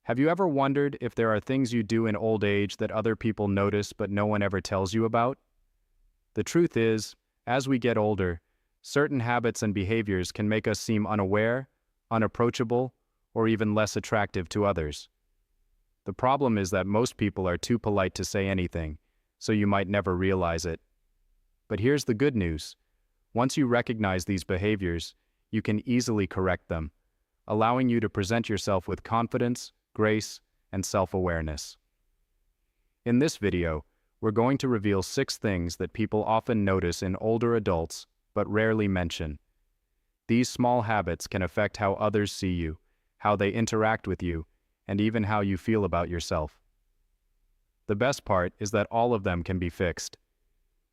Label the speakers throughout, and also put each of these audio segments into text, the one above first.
Speaker 1: Have you ever wondered if there are things you do in old age that other people notice but no one ever tells you about? The truth is, as we get older, certain habits and behaviors can make us seem unaware, unapproachable, or even less attractive to others. The problem is that most people are too polite to say anything, so you might never realize it. But here's the good news. Once you recognize these behaviors, you can easily correct them, allowing you to present yourself with confidence, grace, and self-awareness. In this video, we're going to reveal 6 things that people often notice in older adults but rarely mention. These small habits can affect how others see you, how they interact with you, and even how you feel about yourself. The best part is that all of them can be fixed.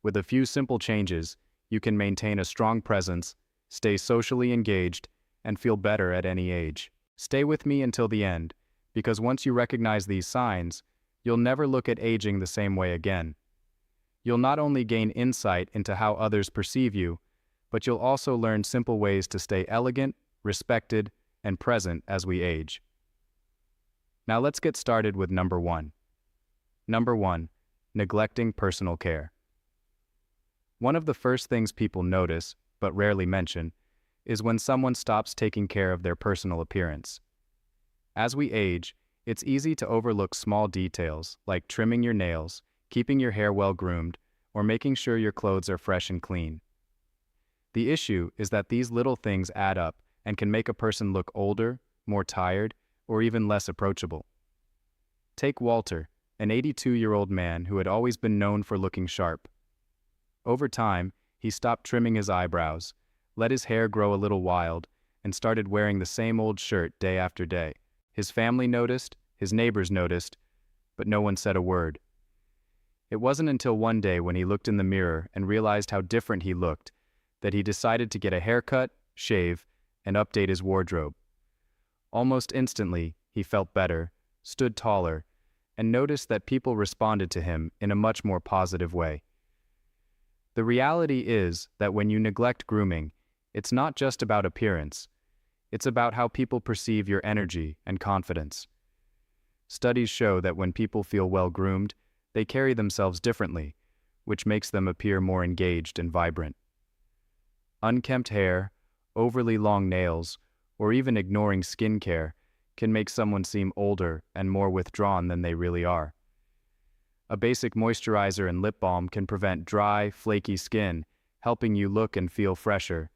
Speaker 1: With a few simple changes, you can maintain a strong presence, stay socially engaged, and feel better at any age. Stay with me until the end, because once you recognize these signs, you'll never look at aging the same way again. You'll not only gain insight into how others perceive you, but you'll also learn simple ways to stay elegant, respected, and present as we age. Now let's get started with number 1. Number 1, neglecting personal care. One of the first things people notice, but rarely mention, is when someone stops taking care of their personal appearance. As we age, it's easy to overlook small details like trimming your nails, keeping your hair well groomed, or making sure your clothes are fresh and clean. The issue is that these little things add up and can make a person look older, more tired, or even less approachable. Take Walter, an 82-year-old man who had always been known for looking sharp. Over time, he stopped trimming his eyebrows, let his hair grow a little wild, and started wearing the same old shirt day after day. His family noticed, his neighbors noticed, but no one said a word. It wasn't until one day when he looked in the mirror and realized how different he looked that he decided to get a haircut, shave, and update his wardrobe. Almost instantly, he felt better, stood taller, and noticed that people responded to him in a much more positive way. The reality is that when you neglect grooming, it's not just about appearance. It's about how people perceive your energy and confidence. Studies show that when people feel well-groomed, they carry themselves differently, which makes them appear more engaged and vibrant. Unkempt hair, overly long nails, or even ignoring skincare can make someone seem older and more withdrawn than they really are. A basic moisturizer and lip balm can prevent dry, flaky skin, helping you look and feel fresher.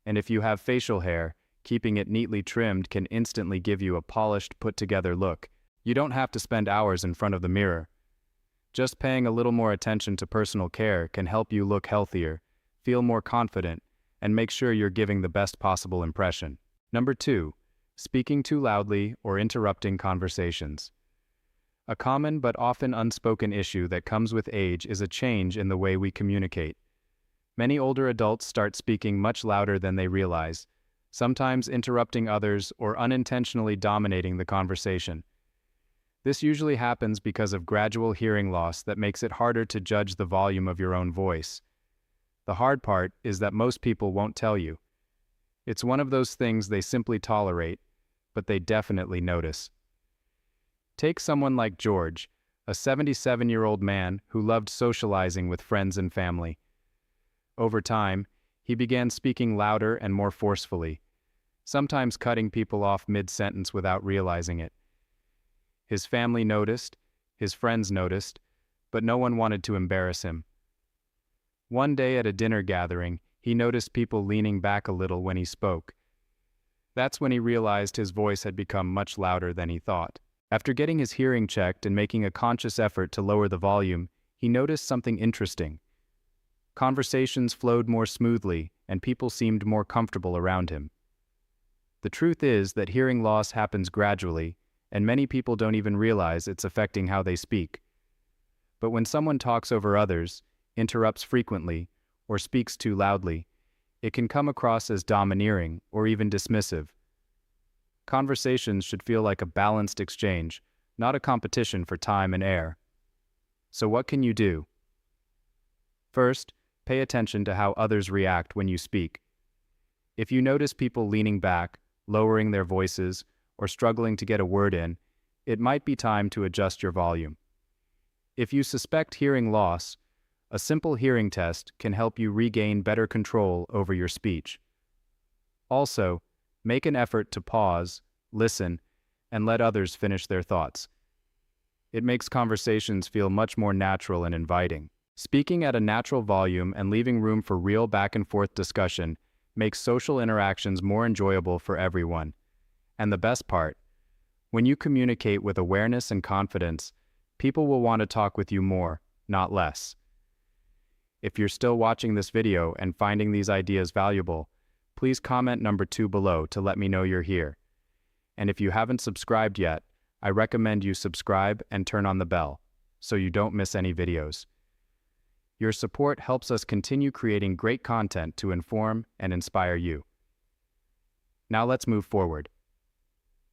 Speaker 1: And if you have facial hair, keeping it neatly trimmed can instantly give you a polished, put-together look. You don't have to spend hours in front of the mirror. Just paying a little more attention to personal care can help you look healthier, feel more confident, and make sure you're giving the best possible impression. Number 2, speaking too loudly or interrupting conversations. A common but often unspoken issue that comes with age is a change in the way we communicate. Many older adults start speaking much louder than they realize, sometimes interrupting others or unintentionally dominating the conversation. This usually happens because of gradual hearing loss that makes it harder to judge the volume of your own voice. The hard part is that most people won't tell you. It's one of those things they simply tolerate, but they definitely notice. Take someone like George, a 77-year-old man who loved socializing with friends and family. Over time, he began speaking louder and more forcefully, sometimes cutting people off mid-sentence without realizing it. His family noticed, his friends noticed, but no one wanted to embarrass him. One day at a dinner gathering, he noticed people leaning back a little when he spoke. That's when he realized his voice had become much louder than he thought. After getting his hearing checked and making a conscious effort to lower the volume, he noticed something interesting. Conversations flowed more smoothly, and people seemed more comfortable around him. The truth is that hearing loss happens gradually, and many people don't even realize it's affecting how they speak. But when someone talks over others, interrupts frequently, or speaks too loudly, it can come across as domineering or even dismissive. Conversations should feel like a balanced exchange, not a competition for time and air. So what can you do? First, pay attention to how others react when you speak. If you notice people leaning back, lowering their voices, or struggling to get a word in, it might be time to adjust your volume. If you suspect hearing loss, a simple hearing test can help you regain better control over your speech. Also, make an effort to pause, listen, and let others finish their thoughts. It makes conversations feel much more natural and inviting. Speaking at a natural volume and leaving room for real back-and-forth discussion makes social interactions more enjoyable for everyone. And the best part, when you communicate with awareness and confidence, people will want to talk with you more, not less. If you're still watching this video and finding these ideas valuable, please comment number 2 below to let me know you're here. And if you haven't subscribed yet, I recommend you subscribe and turn on the bell, so you don't miss any videos. Your support helps us continue creating great content to inform and inspire you. Now let's move forward.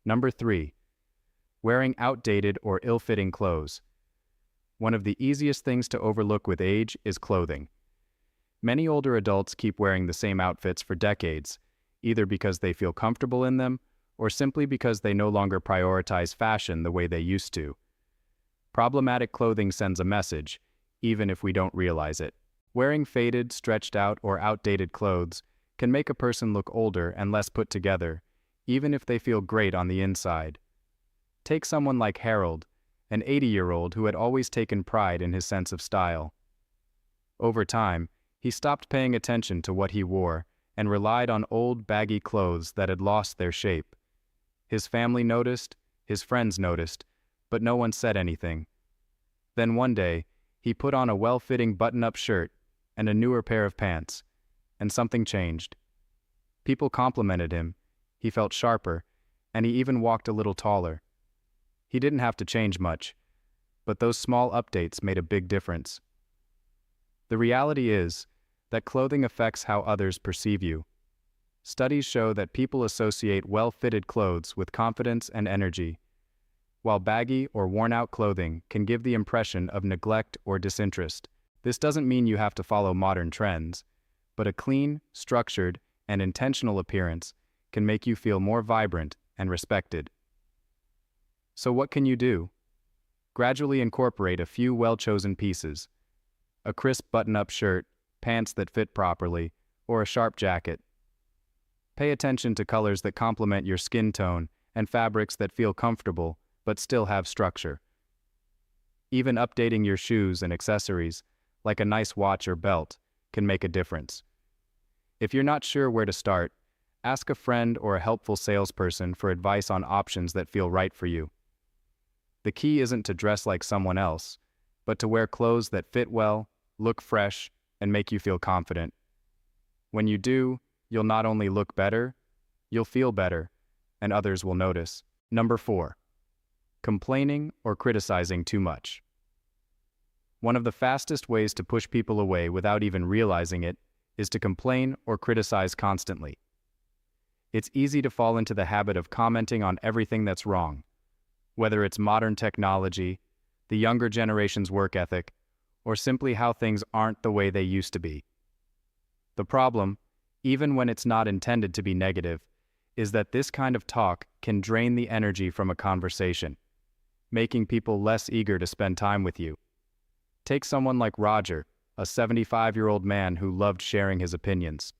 Speaker 1: Number 3. Wearing outdated or ill-fitting clothes. One of the easiest things to overlook with age is clothing. Many older adults keep wearing the same outfits for decades, either because they feel comfortable in them or simply because they no longer prioritize fashion the way they used to. Problematic clothing sends a message, even if we don't realize it. Wearing faded, stretched out, or outdated clothes can make a person look older and less put together, even if they feel great on the inside. Take someone like Harold, an 80-year-old who had always taken pride in his sense of style. Over time, he stopped paying attention to what he wore and relied on old, baggy clothes that had lost their shape. His family noticed, his friends noticed, but no one said anything. Then one day, he put on a well-fitting button-up shirt and a newer pair of pants, and something changed. People complimented him, he felt sharper, and he even walked a little taller. He didn't have to change much, but those small updates made a big difference. The reality is that clothing affects how others perceive you. Studies show that people associate well-fitted clothes with confidence and energy, while baggy or worn-out clothing can give the impression of neglect or disinterest. This doesn't mean you have to follow modern trends, but a clean, structured, and intentional appearance can make you feel more vibrant and respected. So what can you do? Gradually incorporate a few well-chosen pieces: a crisp button-up shirt, pants that fit properly, or a sharp jacket. Pay attention to colors that complement your skin tone and fabrics that feel comfortable but still have structure. Even updating your shoes and accessories, like a nice watch or belt, can make a difference. If you're not sure where to start, ask a friend or a helpful salesperson for advice on options that feel right for you. The key isn't to dress like someone else, but to wear clothes that fit well, look fresh, and make you feel confident. When you do, you'll not only look better, you'll feel better, and others will notice. Number 4. Complaining or criticizing too much. One of the fastest ways to push people away without even realizing it is to complain or criticize constantly. It's easy to fall into the habit of commenting on everything that's wrong, whether it's modern technology, the younger generation's work ethic, or simply how things aren't the way they used to be. The problem, even when it's not intended to be negative, is that this kind of talk can drain the energy from a conversation, making people less eager to spend time with you. Take someone like Roger, a 75-year-old man who loved sharing his opinions.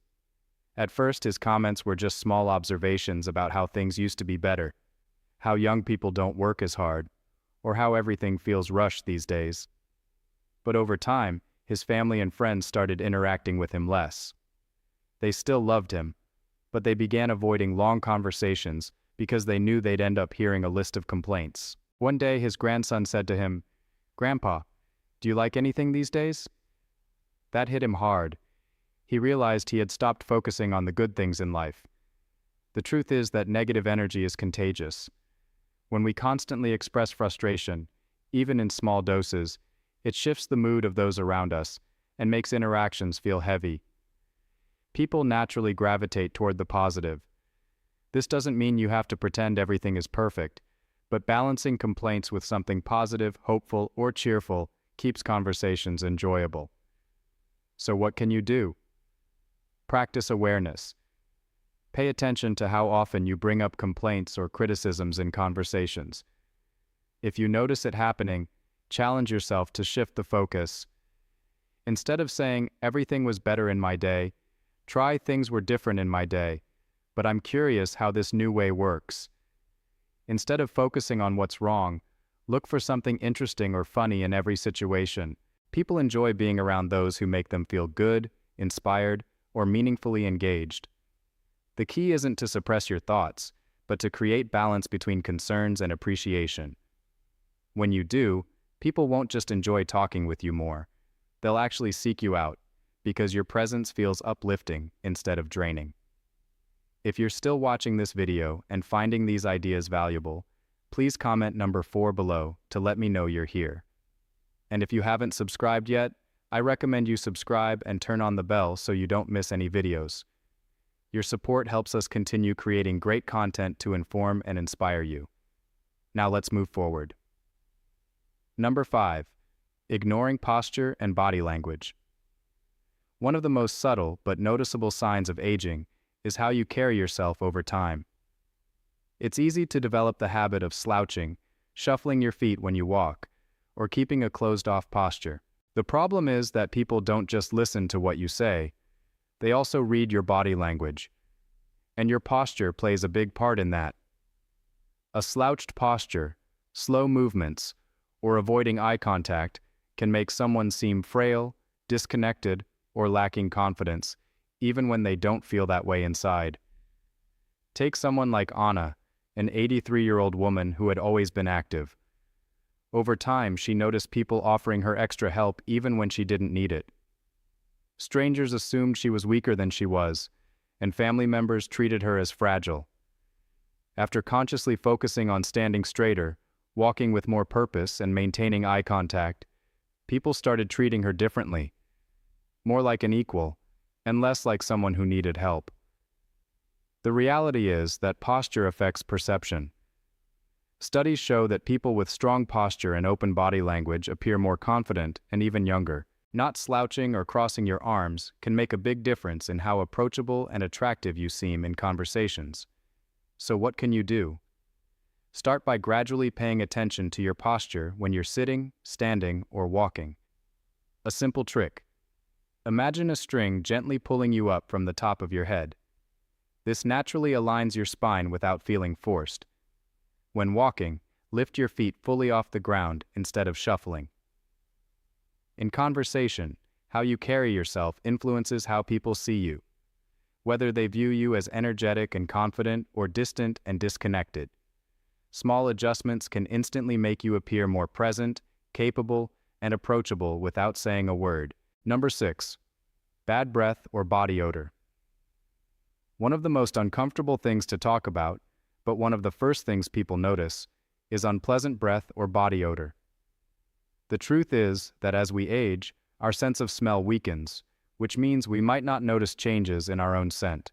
Speaker 1: At first, his comments were just small observations about how things used to be better, how young people don't work as hard, or how everything feels rushed these days. But over time, his family and friends started interacting with him less. They still loved him, but they began avoiding long conversations because they knew they'd end up hearing a list of complaints. One day, his grandson said to him, "Grandpa, do you like anything these days?" That hit him hard. He realized he had stopped focusing on the good things in life. The truth is that negative energy is contagious. When we constantly express frustration, even in small doses, it shifts the mood of those around us and makes interactions feel heavy. People naturally gravitate toward the positive. This doesn't mean you have to pretend everything is perfect, but balancing complaints with something positive, hopeful, or cheerful keeps conversations enjoyable. So what can you do? Practice awareness. Pay attention to how often you bring up complaints or criticisms in conversations. If you notice it happening, challenge yourself to shift the focus. Instead of saying, everything was better in my day, try things were different in my day, but I'm curious how this new way works. Instead of focusing on what's wrong, look for something interesting or funny in every situation. People enjoy being around those who make them feel good, inspired, or meaningfully engaged. The key isn't to suppress your thoughts, but to create balance between concerns and appreciation. When you do, people won't just enjoy talking with you more. They'll actually seek you out, because your presence feels uplifting instead of draining. If you're still watching this video and finding these ideas valuable, please comment number 4 below to let me know you're here. And if you haven't subscribed yet, I recommend you subscribe and turn on the bell so you don't miss any videos. Your support helps us continue creating great content to inform and inspire you. Now let's move forward. Number 5. Ignoring posture and body language. One of the most subtle but noticeable signs of aging is how you carry yourself over time. It's easy to develop the habit of slouching, shuffling your feet when you walk, or keeping a closed-off posture. The problem is that people don't just listen to what you say, they also read your body language. And your posture plays a big part in that. A slouched posture, slow movements, or avoiding eye contact can make someone seem frail, disconnected, or lacking confidence, even when they don't feel that way inside. Take someone like Anna, an 83-year-old woman who had always been active. Over time, she noticed people offering her extra help even when she didn't need it. Strangers assumed she was weaker than she was, and family members treated her as fragile. After consciously focusing on standing straighter, walking with more purpose, and maintaining eye contact, people started treating her differently, more like an equal, and less like someone who needed help. The reality is that posture affects perception. Studies show that people with strong posture and open body language appear more confident and even younger. Not slouching or crossing your arms can make a big difference in how approachable and attractive you seem in conversations. So what can you do? Start by gradually paying attention to your posture when you're sitting, standing, or walking. A simple trick. Imagine a string gently pulling you up from the top of your head. This naturally aligns your spine without feeling forced. When walking, lift your feet fully off the ground instead of shuffling. In conversation, how you carry yourself influences how people see you, whether they view you as energetic and confident or distant and disconnected. Small adjustments can instantly make you appear more present, capable, and approachable without saying a word. Number 6. Bad breath or body odor. One of the most uncomfortable things to talk about, but one of the first things people notice, is unpleasant breath or body odor. The truth is that as we age, our sense of smell weakens, which means we might not notice changes in our own scent.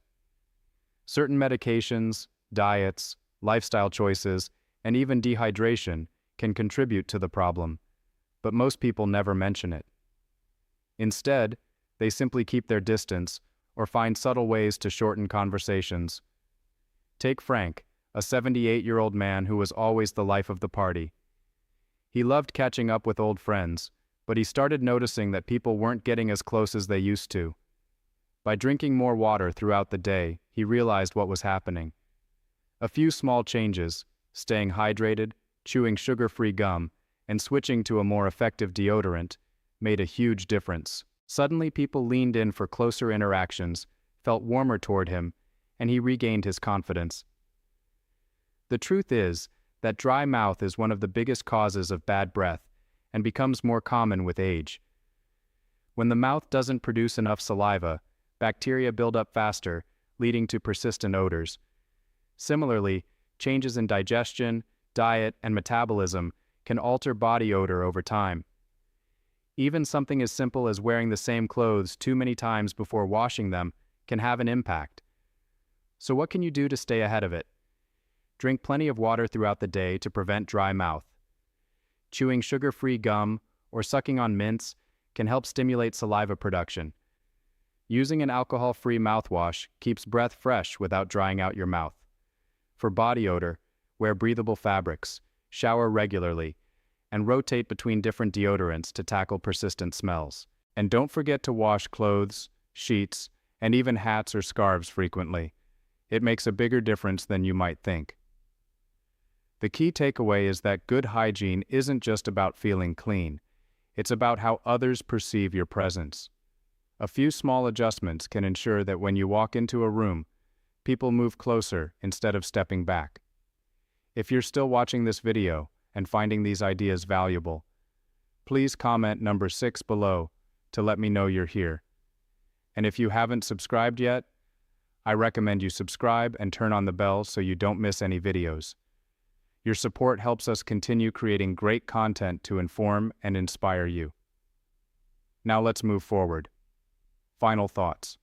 Speaker 1: Certain medications, diets, lifestyle choices, and even dehydration can contribute to the problem, but most people never mention it. Instead, they simply keep their distance or find subtle ways to shorten conversations. Take Frank, a 78-year-old man who was always the life of the party. He loved catching up with old friends, but he started noticing that people weren't getting as close as they used to. By drinking more water throughout the day, he realized what was happening. A few small changes, staying hydrated, chewing sugar-free gum, and switching to a more effective deodorant, made a huge difference. Suddenly people leaned in for closer interactions, felt warmer toward him, and he regained his confidence. The truth is that dry mouth is one of the biggest causes of bad breath and becomes more common with age. When the mouth doesn't produce enough saliva, bacteria build up faster, leading to persistent odors. Similarly, changes in digestion, diet, and metabolism can alter body odor over time. Even something as simple as wearing the same clothes too many times before washing them can have an impact. So what can you do to stay ahead of it? Drink plenty of water throughout the day to prevent dry mouth. Chewing sugar-free gum or sucking on mints can help stimulate saliva production. Using an alcohol-free mouthwash keeps breath fresh without drying out your mouth. For body odor, wear breathable fabrics, shower regularly, and rotate between different deodorants to tackle persistent smells. And don't forget to wash clothes, sheets, and even hats or scarves frequently. It makes a bigger difference than you might think. The key takeaway is that good hygiene isn't just about feeling clean. It's about how others perceive your presence. A few small adjustments can ensure that when you walk into a room, people move closer instead of stepping back. If you're still watching this video and finding these ideas valuable, please comment number 6 below to let me know you're here. And if you haven't subscribed yet, I recommend you subscribe and turn on the bell so you don't miss any videos. Your support helps us continue creating great content to inform and inspire you. Now let's move forward. Final thoughts.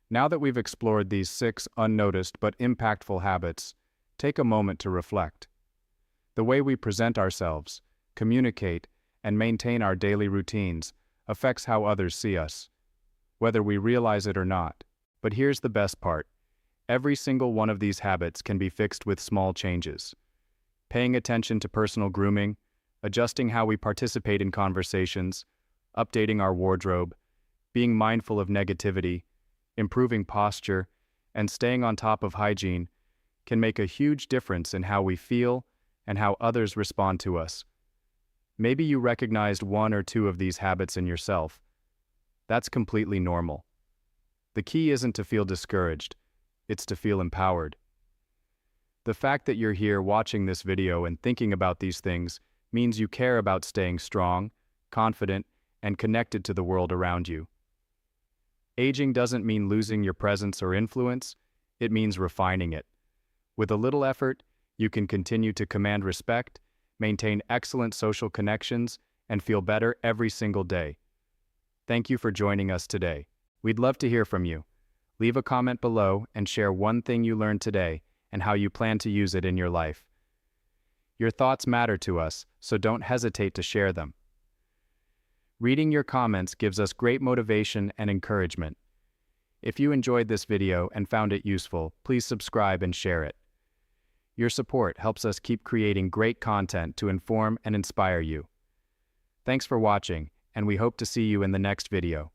Speaker 1: Now that we've explored these 6 unnoticed but impactful habits, take a moment to reflect. The way we present ourselves, communicate, and maintain our daily routines affects how others see us, whether we realize it or not. But here's the best part. Every single one of these habits can be fixed with small changes. Paying attention to personal grooming, adjusting how we participate in conversations, updating our wardrobe, being mindful of negativity, improving posture, and staying on top of hygiene can make a huge difference in how we feel and how others respond to us. Maybe you recognized 1 or 2 of these habits in yourself. That's completely normal. The key isn't to feel discouraged, it's to feel empowered. The fact that you're here watching this video and thinking about these things means you care about staying strong, confident, and connected to the world around you. Aging doesn't mean losing your presence or influence, it means refining it. With a little effort, you can continue to command respect, maintain excellent social connections, and feel better every single day. Thank you for joining us today. We'd love to hear from you. Leave a comment below and share one thing you learned today and how you plan to use it in your life. Your thoughts matter to us, so don't hesitate to share them. Reading your comments gives us great motivation and encouragement. If you enjoyed this video and found it useful, please subscribe and share it. Your support helps us keep creating great content to inform and inspire you. Thanks for watching, and we hope to see you in the next video.